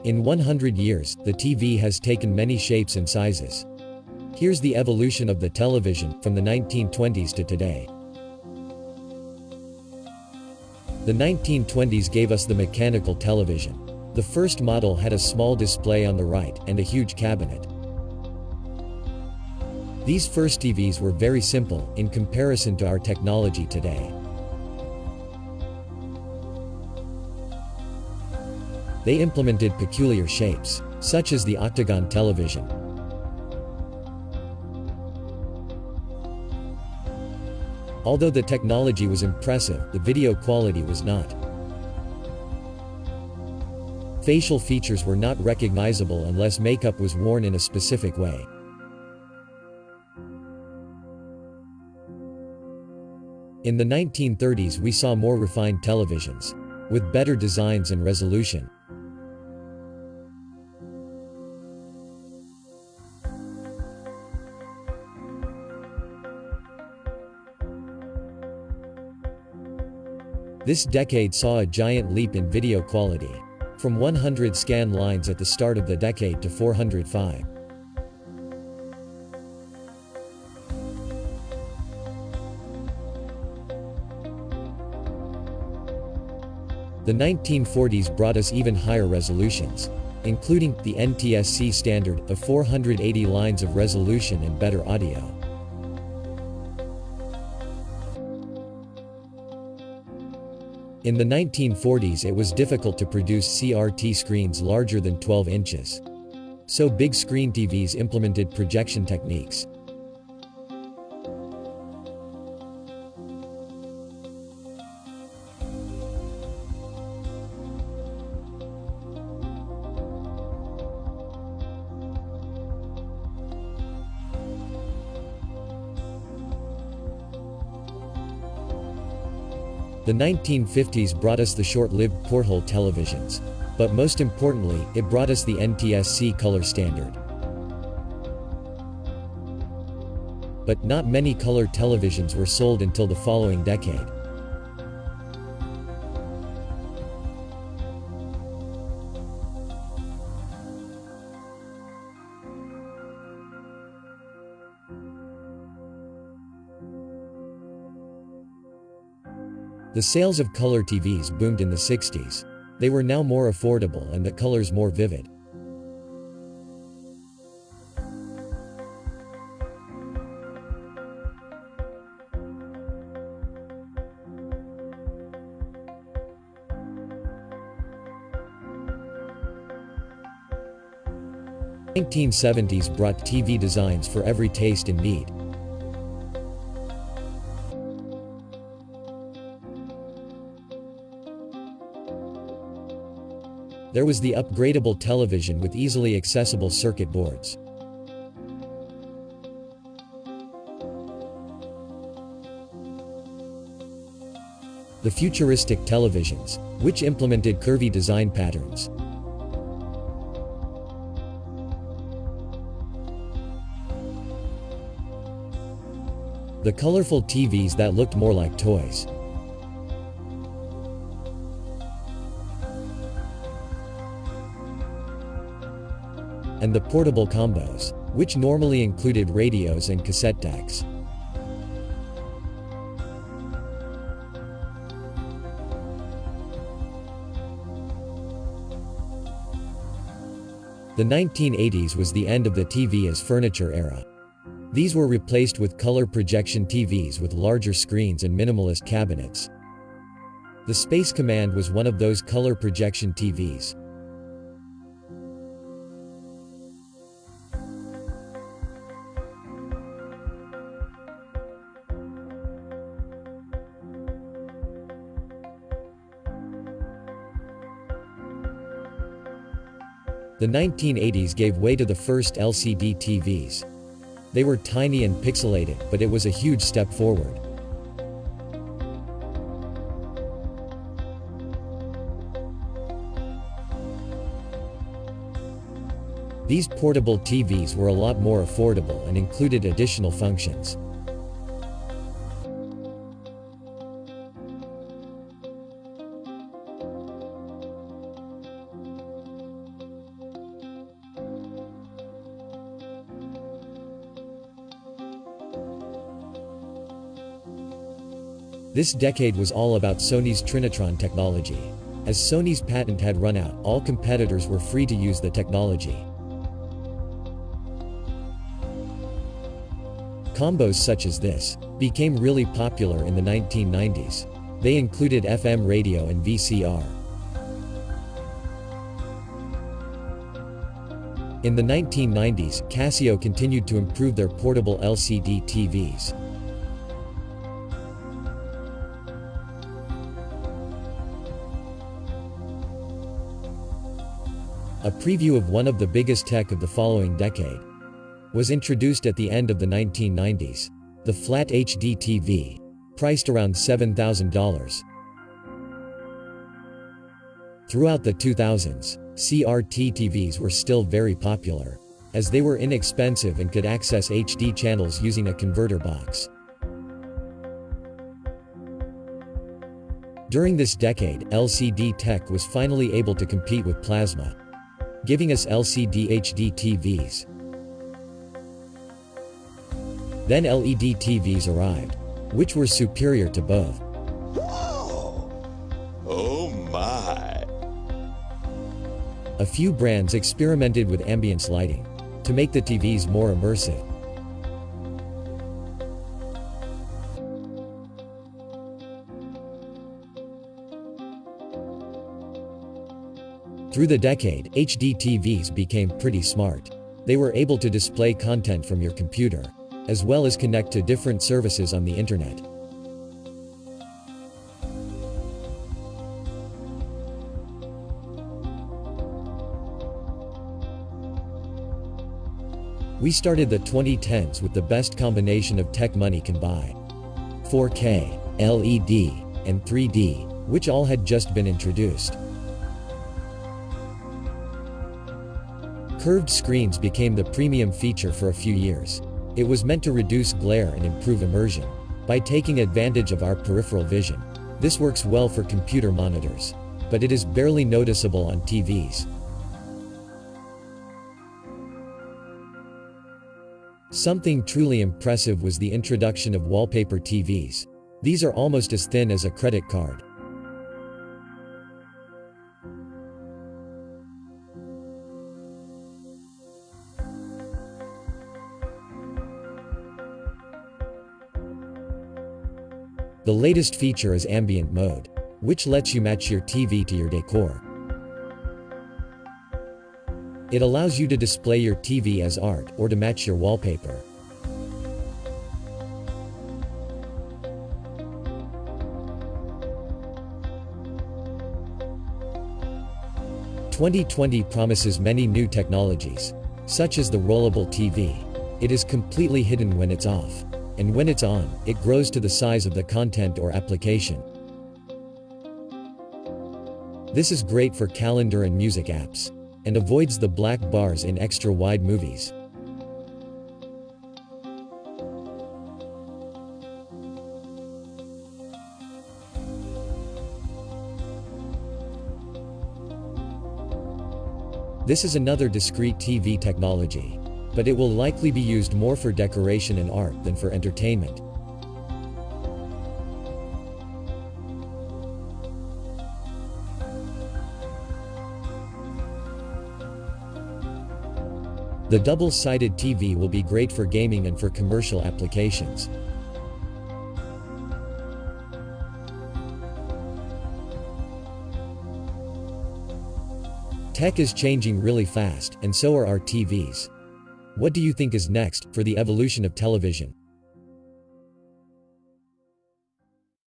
In 100 years, the TV has taken many shapes and sizes. Here's the evolution of the television from the 1920s to today. The 1920s gave us the mechanical television. The first model had a small display on the right and a huge cabinet. These first TVs were very simple in comparison to our technology today. They implemented peculiar shapes, such as the octagon television. Although the technology was impressive, the video quality was not. Facial features were not recognizable unless makeup was worn in a specific way. In the 1930s we saw more refined televisions, with better designs and resolution. This decade saw a giant leap in video quality, from 100 scan lines at the start of the decade to 405. The 1940s brought us even higher resolutions, including the NTSC standard of 480 lines of resolution and better audio. In the 1940s it was difficult to produce CRT screens larger than 12 inches. So big screen TVs implemented projection techniques. The 1950s brought us the short-lived porthole televisions, but most importantly, it brought us the NTSC color standard. But not many color televisions were sold until the following decade. The sales of color TVs boomed in the 60s. They were now more affordable and the colors more vivid. The 1970s brought TV designs for every taste and need. There was the upgradable television with easily accessible circuit boards. The futuristic televisions, which implemented curvy design patterns. The colorful TVs that looked more like toys. And the portable combos, which normally included radios and cassette decks. The 1980s was the end of the TV as furniture era. These were replaced with color projection TVs with larger screens and minimalist cabinets. The Space Command was one of those color projection TVs. The 1980s gave way to the first LCD TVs. They were tiny and pixelated, but it was a huge step forward. These portable TVs were a lot more affordable and included additional functions. This decade was all about Sony's Trinitron technology. As Sony's patent had run out, all competitors were free to use the technology. Combos such as this became really popular in the 1990s. They included FM radio and VCR. In the 1990s, Casio continued to improve their portable LCD TVs. A preview of one of the biggest tech of the following decade was introduced at the end of the 1990s, the Flat HD TV, priced around $7,000. Throughout the 2000s, CRT TVs were still very popular, as they were inexpensive and could access HD channels using a converter box. During this decade, LCD tech was finally able to compete with plasma, giving us LCD HD TVs. Then LED TVs arrived, which were superior to both. Whoa! Oh my! A few brands experimented with ambience lighting to make the TVs more immersive. Through the decade, HD TVs became pretty smart. They were able to display content from your computer, as well as connect to different services on the internet. We started the 2010s with the best combination of tech money can buy: 4K, LED, and 3D, which all had just been introduced. Curved screens became the premium feature for a few years. It was meant to reduce glare and improve immersion by taking advantage of our peripheral vision. This works well for computer monitors, but it is barely noticeable on TVs. Something truly impressive was the introduction of wallpaper TVs. These are almost as thin as a credit card. The latest feature is ambient mode, which lets you match your TV to your decor. It allows you to display your TV as art or to match your wallpaper. "2020 promises many new technologies, such as the rollable TV. It is completely hidden when it's off, and when it's on, it grows to the size of the content or application. This is great for calendar and music apps, and avoids the black bars in extra-wide movies. This is another discrete TV technology, but it will likely be used more for decoration and art than for entertainment. The double-sided TV will be great for gaming and for commercial applications. Tech is changing really fast, and so are our TVs. What do you think is next for the evolution of television?